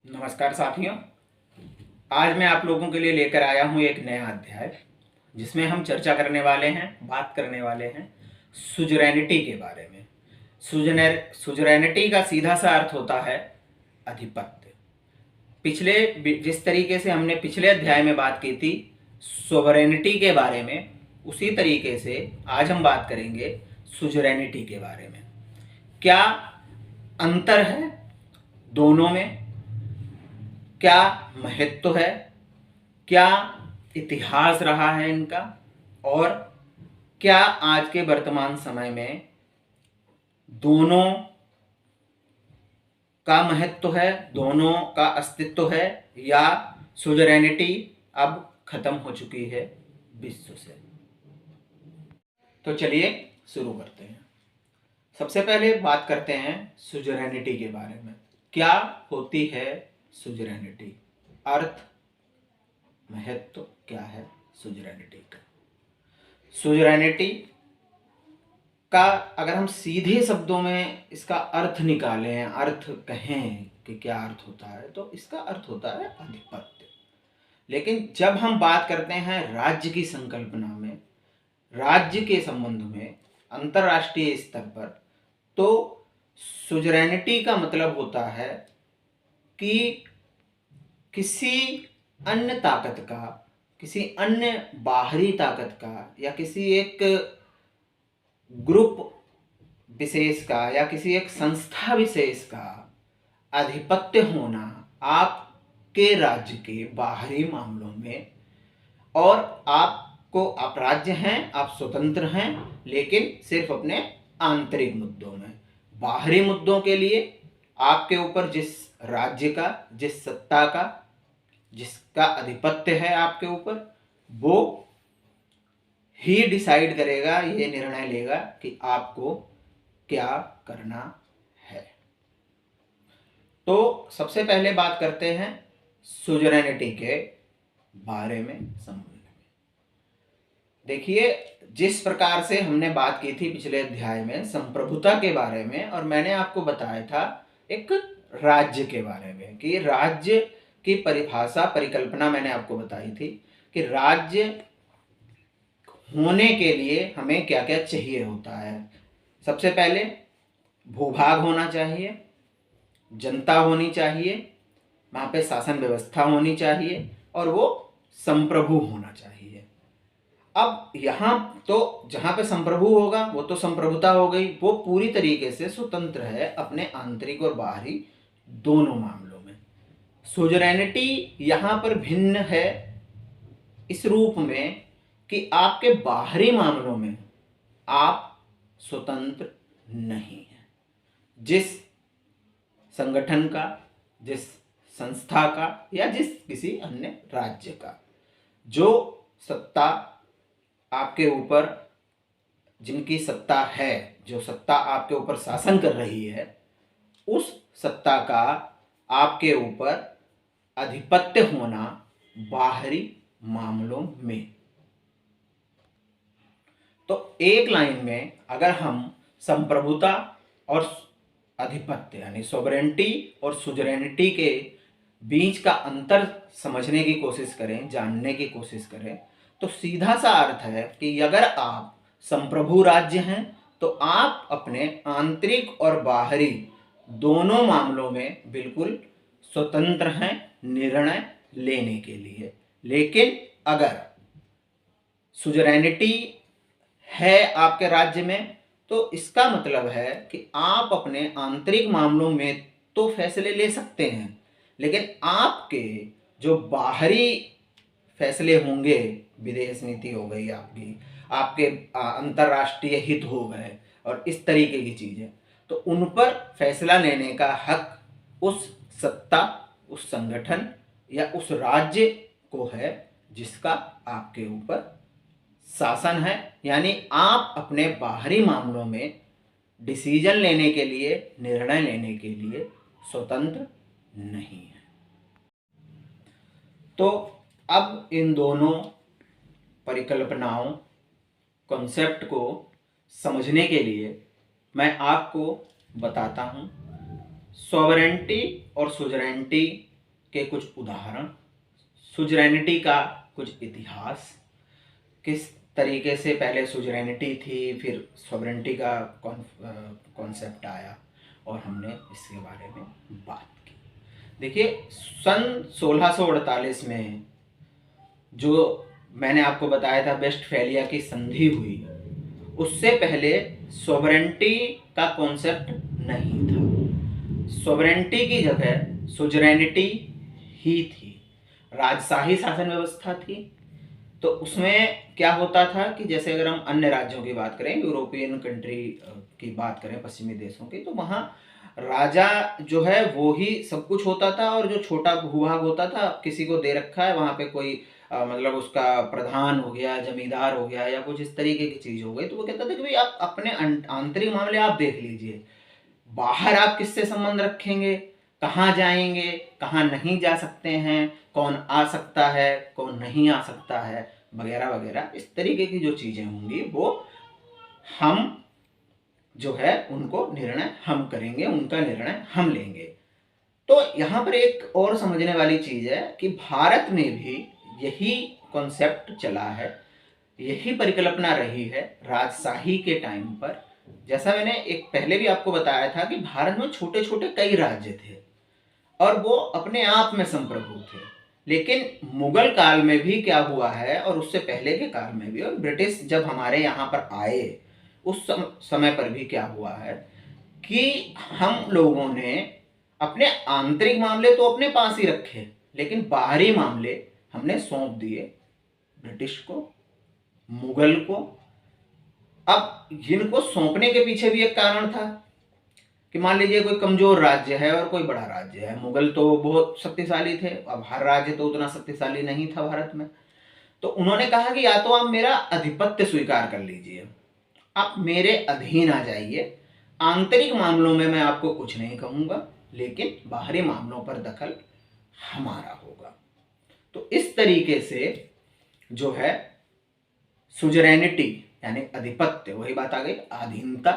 नमस्कार साथियों। आज मैं आप लोगों के लिए लेकर आया हूं एक नया अध्याय जिसमें हम चर्चा करने वाले हैं, बात करने वाले हैं सुजरैनिटी के बारे में। सुजरैनिटी का सीधा सा अर्थ होता है आधिपत्य। पिछले जिस तरीके से हमने पिछले अध्याय में बात की थी सोवरेनिटी के बारे में, उसी तरीके से आज हम बात करेंगे सुजरैनिटी के बारे में। क्या अंतर है दोनों में, क्या महत्व है, क्या इतिहास रहा है इनका, और क्या आज के वर्तमान समय में दोनों का महत्व है, दोनों का अस्तित्व है, या सुजरैनिटी अब खत्म हो चुकी है विश्व से। तो चलिए शुरू करते हैं। सबसे पहले बात करते हैं सुजरैनिटी के बारे में। क्या होती है सुजरैनिटी? अर्थ, महत्व क्या है सुजरैनिटी का? सुजरैनिटी का अगर हम सीधे शब्दों में इसका अर्थ निकालें, अर्थ कहें कि क्या अर्थ होता है, तो इसका अर्थ होता है आधिपत्य। लेकिन जब हम बात करते हैं राज्य की संकल्पना में, राज्य के संबंध में, अंतरराष्ट्रीय स्तर पर, तो सुजरैनिटी का मतलब होता है कि किसी अन्य ताकत का, किसी अन्य बाहरी ताकत का, या किसी एक ग्रुप विशेष का, या किसी एक संस्था विशेष का आधिपत्य होना आपके राज्य के बाहरी मामलों में। और आप राज्य हैं, आप स्वतंत्र हैं, लेकिन सिर्फ अपने आंतरिक मुद्दों में। बाहरी मुद्दों के लिए आपके ऊपर जिस राज्य का, जिस सत्ता का, जिसका आधिपत्य है आपके ऊपर, वो ही डिसाइड करेगा, ये निर्णय लेगा कि आपको क्या करना है। तो सबसे पहले बात करते हैं सुजरैनिटी के बारे में, संबंध में। देखिए, जिस प्रकार से हमने बात की थी पिछले अध्याय में संप्रभुता के बारे में, और मैंने आपको बताया था एक राज्य के बारे में कि राज्य की परिभाषा, परिकल्पना मैंने आपको बताई थी कि राज्य होने के लिए हमें क्या क्या चाहिए होता है। सबसे पहले भूभाग होना चाहिए, जनता होनी चाहिए, वहाँ पे शासन व्यवस्था होनी चाहिए, और वो संप्रभु होना चाहिए। अब यहाँ तो जहाँ पे संप्रभु होगा वो तो संप्रभुता हो गई, वो पूरी तरीके से स्वतंत्र है अपने आंतरिक और बाहरी दोनों मामलों में। सुजरैनिटी यहाँ पर भिन्न है इस रूप में कि आपके बाहरी मामलों में आप स्वतंत्र नहीं हैं। जिस संगठन का, जिस संस्था का, या जिस किसी अन्य राज्य का जो सत्ता आपके ऊपर, जिनकी सत्ता है, जो सत्ता आपके ऊपर शासन कर रही है, उस सत्ता का आपके ऊपर आधिपत्य होना बाहरी मामलों में। तो एक लाइन में अगर हम संप्रभुता और आधिपत्य यानी सोवरेनिटी और सुजरैनिटी के बीच का अंतर समझने की कोशिश करें, जानने की कोशिश करें, तो सीधा सा अर्थ है कि अगर आप संप्रभु राज्य हैं तो आप अपने आंतरिक और बाहरी दोनों मामलों में बिल्कुल स्वतंत्र हैं निर्णय लेने के लिए। लेकिन अगर सुजरैनिटी है आपके राज्य में, तो इसका मतलब है कि आप अपने आंतरिक मामलों में तो फैसले ले सकते हैं, लेकिन आपके जो बाहरी फैसले होंगे, विदेश नीति हो गई आपकी, आपके अंतर्राष्ट्रीय हित हो गए और इस तरीके की चीज़ें, तो उन पर फैसला लेने का हक उस सत्ता, उस संगठन या उस राज्य को है जिसका आपके ऊपर शासन है। यानी आप अपने बाहरी मामलों में डिसीजन लेने के लिए, निर्णय लेने के लिए स्वतंत्र नहीं है। तो अब इन दोनों परिकल्पनाओं, कॉन्सेप्ट को समझने के लिए मैं आपको बताता हूँ सॉवरेनिटी और सुजरैनिटी के कुछ उदाहरण, सुजरैनिटी का कुछ इतिहास, किस तरीके से पहले सुजरैनिटी थी, फिर सॉवरेनिटी का कॉन्सेप्ट आया, और हमने इसके बारे में बात की। देखिए, सन 1648 में जो मैंने आपको बताया था वेस्टफैलिया की संधि हुई, उससे पहले सॉवरेनिटी का कॉन्सेप्ट नहीं था। सॉवरेनिटी की जगह सुजरैनिटी ही थी, राजशाही शासन व्यवस्था थी। तो उसमें क्या होता था कि जैसे अगर हम अन्य राज्यों की बात करें, यूरोपियन कंट्री की बात करें, पश्चिमी देशों की, तो वहाँ राजा जो है वो ही सब कुछ होता था, और जो छोटा भूभाग होता था, किसी को दे रखा है, वहाँ पे कोई मतलब उसका प्रधान हो गया, जमींदार हो गया, या कुछ इस तरीके की चीज हो गई, तो वो कहता था कि भाई आप अपने आंतरिक मामले आप देख लीजिए, बाहर आप किससे संबंध रखेंगे, कहाँ जाएंगे, कहाँ नहीं जा सकते हैं, कौन आ सकता है, कौन नहीं आ सकता है, वगैरह वगैरह, इस तरीके की जो चीजें होंगी वो हम जो है उनको निर्णय हम करेंगे, उनका निर्णय हम लेंगे। तो यहाँ पर एक और समझने वाली चीज है कि भारत में भी यही कॉन्सेप्ट चला है, यही परिकल्पना रही है राजशाही के टाइम पर। जैसा मैंने एक पहले भी आपको बताया था कि भारत में छोटे छोटे कई राज्य थे और वो अपने आप में संप्रभु थे। लेकिन मुगल काल में भी क्या हुआ है, और उससे पहले के काल में भी, और ब्रिटिश जब हमारे यहाँ पर आए उस समय पर भी क्या हुआ है कि हम लोगों ने अपने आंतरिक मामले तो अपने पास ही रखे, लेकिन बाहरी मामले हमने सौंप दिए ब्रिटिश को, मुगल को। अब इनको सौंपने के पीछे भी एक कारण था कि मान लीजिए कोई कमजोर राज्य है और कोई बड़ा राज्य है। मुगल तो बहुत शक्तिशाली थे, अब हर राज्य तो उतना शक्तिशाली नहीं था भारत में। तो उन्होंने कहा कि या तो आप मेरा आधिपत्य स्वीकार कर लीजिए, आप मेरे अधीन आ जाइए, आंतरिक मामलों में मैं आपको कुछ नहीं कहूंगा, लेकिन बाहरी मामलों पर दखल हमारा होगा। तो इस तरीके से जो है सुजरैनिटी यानी आधिपत्य, वही बात आ गई, अधीनता,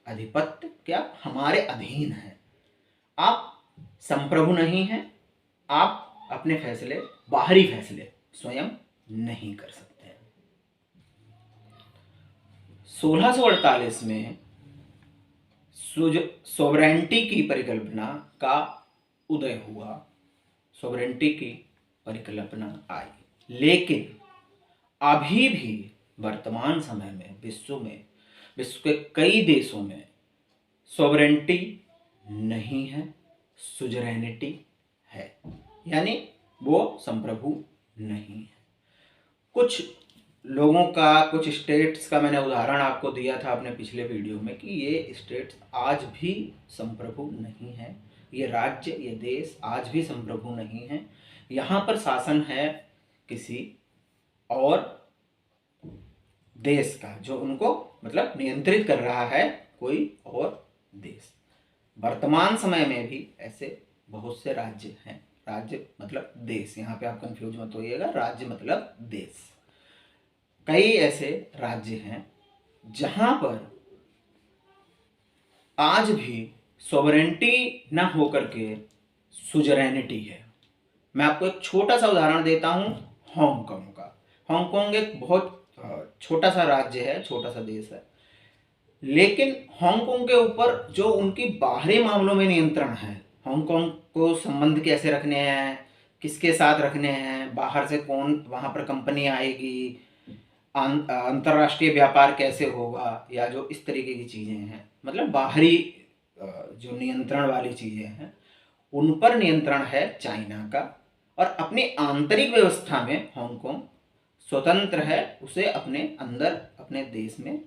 आधिपत्य, क्या हमारे अधीन है, आप संप्रभु नहीं हैं, आप अपने फैसले, बाहरी फैसले स्वयं नहीं कर सकते हैं। 1648 में सोवरेनिटी की परिकल्पना का उदय हुआ, सोवरेनिटी की परिकल्पना आई। लेकिन अभी भी वर्तमान समय में विश्व के कई देशों में सोवरेनिटी नहीं है, सुजरैनिटी है, यानी वो संप्रभु नहीं है। कुछ लोगों का, कुछ स्टेट्स का मैंने उदाहरण आपको दिया था अपने पिछले वीडियो में कि ये स्टेट्स आज भी संप्रभु नहीं है, ये राज्य, ये देश आज भी संप्रभु नहीं है। यहाँ पर शासन है किसी और देश का, जो उनको मतलब नियंत्रित कर रहा है कोई और देश। वर्तमान समय में भी ऐसे बहुत से राज्य हैं, राज्य मतलब देश, यहाँ पे आप कंफ्यूज मत होइएगा, राज्य मतलब देश। कई ऐसे राज्य हैं जहां पर आज भी सोवरेनिटी न होकर के सुजरैनिटी है। मैं आपको एक छोटा सा उदाहरण देता हूं हांगकांग का। हांगकांग एक बहुत छोटा सा राज्य है, छोटा सा देश है, लेकिन हांगकांग के ऊपर जो उनकी बाहरी मामलों में नियंत्रण है, हांगकांग को संबंध कैसे रखने हैं, किसके साथ रखने हैं, बाहर से कौन वहां पर कंपनी आएगी, अंतरराष्ट्रीय व्यापार कैसे होगा, या जो इस तरीके की चीजें हैं, मतलब बाहरी जो नियंत्रण वाली चीजें हैं, उन पर नियंत्रण है चाइना का। और अपनी आंतरिक व्यवस्था में हांगकांग स्वतंत्र है, उसे अपने अंदर, अपने देश में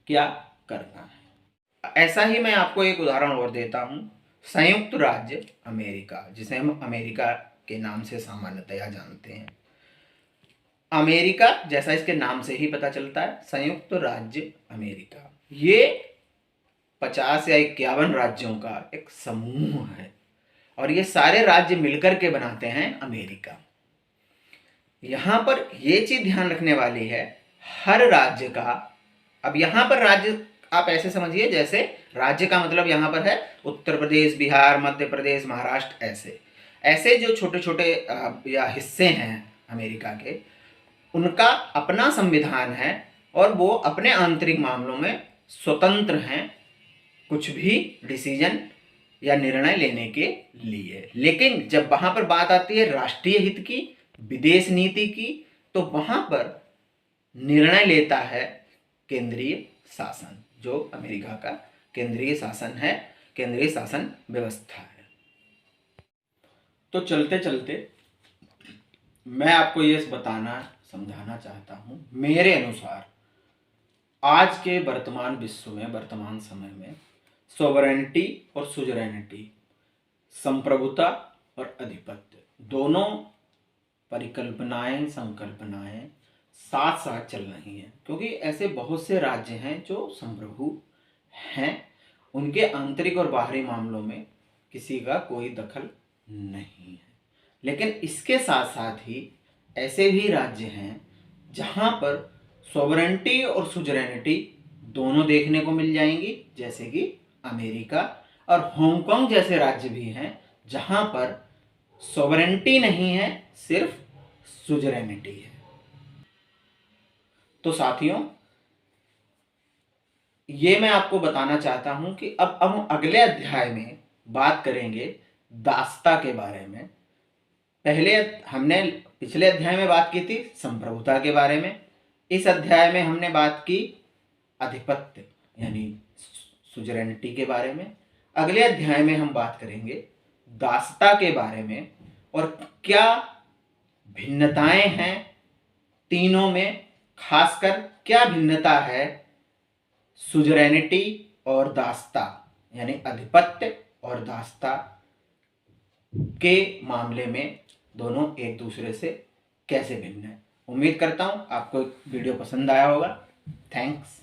क्या करना है। ऐसा ही मैं आपको एक उदाहरण और देता हूं, संयुक्त राज्य अमेरिका, जिसे हम अमेरिका के नाम से सामान्यतया जानते हैं। अमेरिका जैसा इसके नाम से ही पता चलता है, संयुक्त राज्य अमेरिका, ये 50 या 51 राज्यों का एक समूह है, और ये सारे राज्य मिलकर के बनाते हैं अमेरिका। यहां पर ये चीज ध्यान रखने वाली है, हर राज्य का, अब यहां पर राज्य आप ऐसे समझिए जैसे राज्य का मतलब यहां पर है उत्तर प्रदेश, बिहार, मध्य प्रदेश, महाराष्ट्र, ऐसे ऐसे जो छोटे छोटे या हिस्से हैं अमेरिका के, उनका अपना संविधान है और वो अपने आंतरिक मामलों में स्वतंत्र हैं कुछ भी डिसीजन या निर्णय लेने के लिए। लेकिन जब वहां पर बात आती है राष्ट्रीय हित की, विदेश नीति की, तो वहां पर निर्णय लेता है केंद्रीय शासन, जो अमेरिका का केंद्रीय शासन है, केंद्रीय शासन व्यवस्था है। तो चलते चलते मैं आपको ये बताना समझाना चाहता हूं, मेरे अनुसार आज के वर्तमान विश्व में, वर्तमान समय में सॉवरेनिटी और सुजरेनिटी, संप्रभुता और आधिपत्य, दोनों परिकल्पनाएं, संकल्पनाएं साथ साथ चल रही हैं। क्योंकि ऐसे बहुत से राज्य हैं जो संप्रभु हैं, उनके आंतरिक और बाहरी मामलों में किसी का कोई दखल नहीं है। लेकिन इसके साथ साथ ही ऐसे भी राज्य हैं जहां पर सॉवरेनिटी और सुजरेनिटी दोनों देखने को मिल जाएंगी, जैसे कि अमेरिका और हांगकांग जैसे राज्य भी हैं जहां पर सॉवरेनिटी नहीं है, सिर्फ सुजरेनिटी है। तो साथियों, ये मैं आपको बताना चाहता हूं कि अब हम अगले अध्याय में बात करेंगे दासता के बारे में। पहले हमने पिछले अध्याय में बात की थी संप्रभुता के बारे में, इस अध्याय में हमने बात की आधिपत्य यानी सुजरेनिटी के बारे में। अगले अध्याय में हम बात करेंगे दासता के बारे में और क्या भिन्नताएं हैं तीनों में, खासकर क्या भिन्नता है सुजरेनिटी और दासता यानी आधिपत्य और दासता के मामले में, दोनों एक दूसरे से कैसे भिन्न है। उम्मीद करता हूं आपको वीडियो पसंद आया होगा। थैंक्स।